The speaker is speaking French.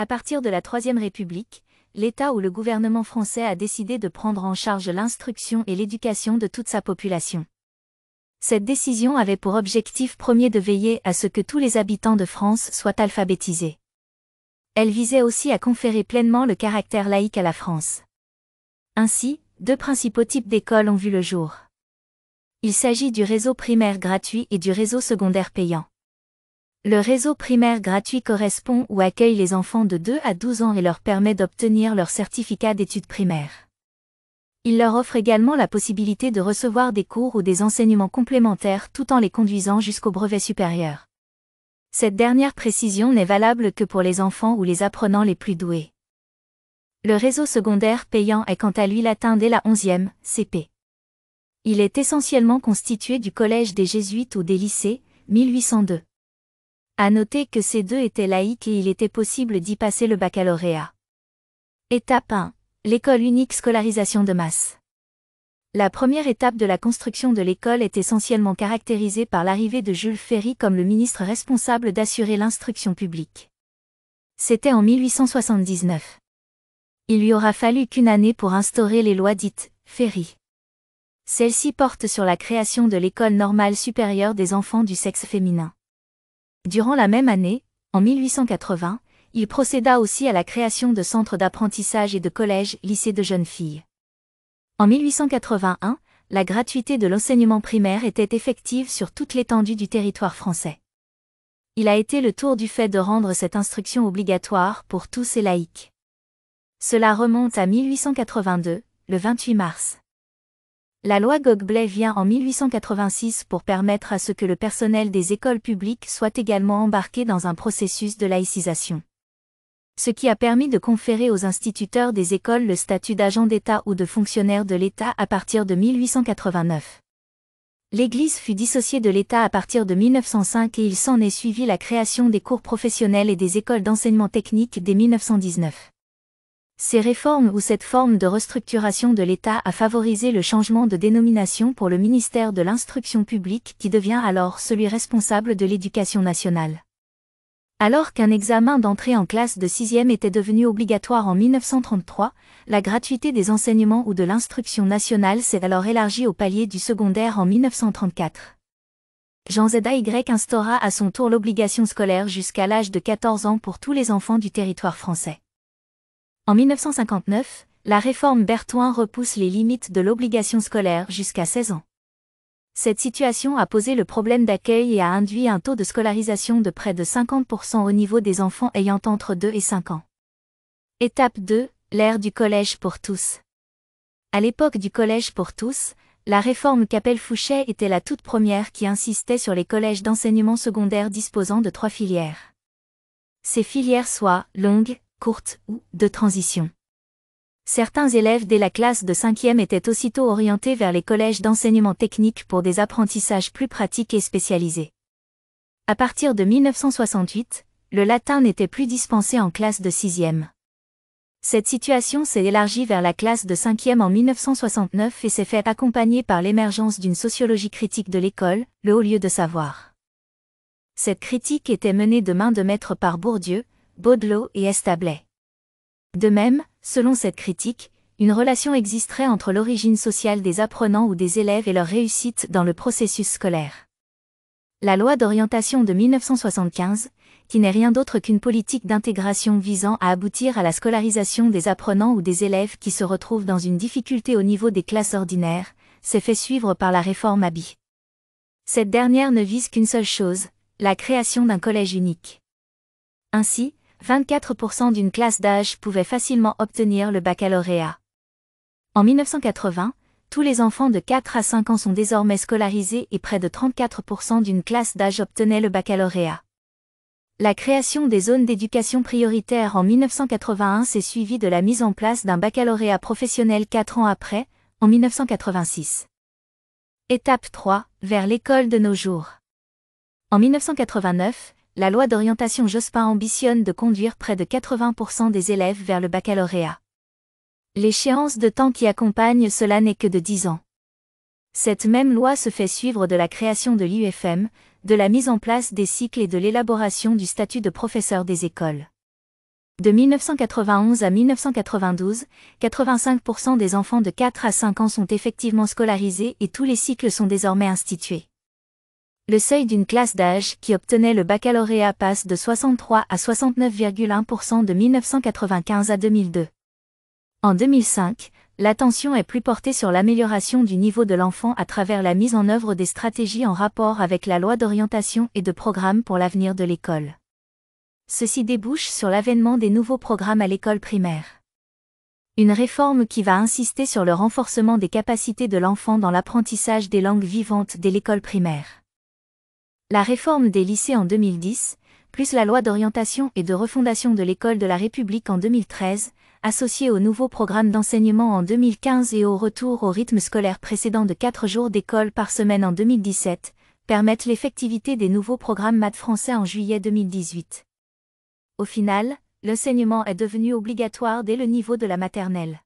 À partir de la Troisième République, l'État ou le gouvernement français a décidé de prendre en charge l'instruction et l'éducation de toute sa population. Cette décision avait pour objectif premier de veiller à ce que tous les habitants de France soient alphabétisés. Elle visait aussi à conférer pleinement le caractère laïque à la France. Ainsi, deux principaux types d'écoles ont vu le jour. Il s'agit du réseau primaire gratuit et du réseau secondaire payant. Le réseau primaire gratuit correspond ou accueille les enfants de 2 à 12 ans et leur permet d'obtenir leur certificat d'études primaires. Il leur offre également la possibilité de recevoir des cours ou des enseignements complémentaires tout en les conduisant jusqu'au brevet supérieur. Cette dernière précision n'est valable que pour les enfants ou les apprenants les plus doués. Le réseau secondaire payant est quant à lui atteint dès la 11e, CP. Il est essentiellement constitué du collège des Jésuites ou des lycées, 1802. À noter que ces deux étaient laïques et il était possible d'y passer le baccalauréat. Étape 1. L'école unique scolarisation de masse. La première étape de la construction de l'école est essentiellement caractérisée par l'arrivée de Jules Ferry comme le ministre responsable d'assurer l'instruction publique. C'était en 1879. Il lui aura fallu qu'une année pour instaurer les lois dites Ferry. Celles-ci portent sur la création de l'école normale supérieure des enfants du sexe féminin. Durant la même année, en 1880, il procéda aussi à la création de centres d'apprentissage et de collèges, lycées de jeunes filles. En 1881, la gratuité de l'enseignement primaire était effective sur toute l'étendue du territoire français. Il a été le tour du fait de rendre cette instruction obligatoire pour tous et laïque. Cela remonte à 1882, le 28 mars. La loi Gogbelet vient en 1886 pour permettre à ce que le personnel des écoles publiques soit également embarqué dans un processus de laïcisation. Ce qui a permis de conférer aux instituteurs des écoles le statut d'agent d'État ou de fonctionnaire de l'État à partir de 1889. L'Église fut dissociée de l'État à partir de 1905 et il s'en est suivi la création des cours professionnels et des écoles d'enseignement technique dès 1919. Ces réformes ou cette forme de restructuration de l'État a favorisé le changement de dénomination pour le ministère de l'Instruction publique qui devient alors celui responsable de l'Éducation nationale. Alors qu'un examen d'entrée en classe de 6e était devenu obligatoire en 1933, la gratuité des enseignements ou de l'instruction nationale s'est alors élargie au palier du secondaire en 1934. Jean Zay instaura à son tour l'obligation scolaire jusqu'à l'âge de 14 ans pour tous les enfants du territoire français. En 1959, la réforme Berthoin repousse les limites de l'obligation scolaire jusqu'à 16 ans. Cette situation a posé le problème d'accueil et a induit un taux de scolarisation de près de 50% au niveau des enfants ayant entre 2 et 5 ans. Étape 2, l'ère du collège pour tous. À l'époque du collège pour tous, la réforme Capelle-Fouchet était la toute première qui insistait sur les collèges d'enseignement secondaire disposant de 3 filières. Ces filières soient longues, courtes ou de transition. Certains élèves dès la classe de 5e étaient aussitôt orientés vers les collèges d'enseignement technique pour des apprentissages plus pratiques et spécialisés. À partir de 1968, le latin n'était plus dispensé en classe de 6e. Cette situation s'est élargie vers la classe de 5e en 1969 et s'est fait accompagner par l'émergence d'une sociologie critique de l'école, le haut lieu de savoir. Cette critique était menée de main de maître par Bourdieu, Baudelot et Establet. De même, selon cette critique, une relation existerait entre l'origine sociale des apprenants ou des élèves et leur réussite dans le processus scolaire. La loi d'orientation de 1975, qui n'est rien d'autre qu'une politique d'intégration visant à aboutir à la scolarisation des apprenants ou des élèves qui se retrouvent dans une difficulté au niveau des classes ordinaires, s'est fait suivre par la réforme Abi. Cette dernière ne vise qu'une seule chose, la création d'un collège unique. Ainsi, 24% d'une classe d'âge pouvaient facilement obtenir le baccalauréat. En 1980, tous les enfants de 4 à 5 ans sont désormais scolarisés et près de 34% d'une classe d'âge obtenaient le baccalauréat. La création des zones d'éducation prioritaire en 1981 s'est suivie de la mise en place d'un baccalauréat professionnel 4 ans après, en 1986. Étape 3, vers l'école de nos jours. En 1989, la loi d'orientation Jospin ambitionne de conduire près de 80% des élèves vers le baccalauréat. L'échéance de temps qui accompagne cela n'est que de 10 ans. Cette même loi se fait suivre de la création de l'UFM, de la mise en place des cycles et de l'élaboration du statut de professeur des écoles. De 1991 à 1992, 85% des enfants de 4 à 5 ans sont effectivement scolarisés et tous les cycles sont désormais institués. Le seuil d'une classe d'âge qui obtenait le baccalauréat passe de 63 à 69,1% de 1995 à 2002. En 2005, l'attention est plus portée sur l'amélioration du niveau de l'enfant à travers la mise en œuvre des stratégies en rapport avec la loi d'orientation et de programme pour l'avenir de l'école. Ceci débouche sur l'avènement des nouveaux programmes à l'école primaire. Une réforme qui va insister sur le renforcement des capacités de l'enfant dans l'apprentissage des langues vivantes dès l'école primaire. La réforme des lycées en 2010, plus la loi d'orientation et de refondation de l'école de la République en 2013, associée au nouveau programme d'enseignement en 2015 et au retour au rythme scolaire précédent de 4 jours d'école par semaine en 2017, permettent l'effectivité des nouveaux programmes maths français en juillet 2018. Au final, l'enseignement est devenu obligatoire dès le niveau de la maternelle.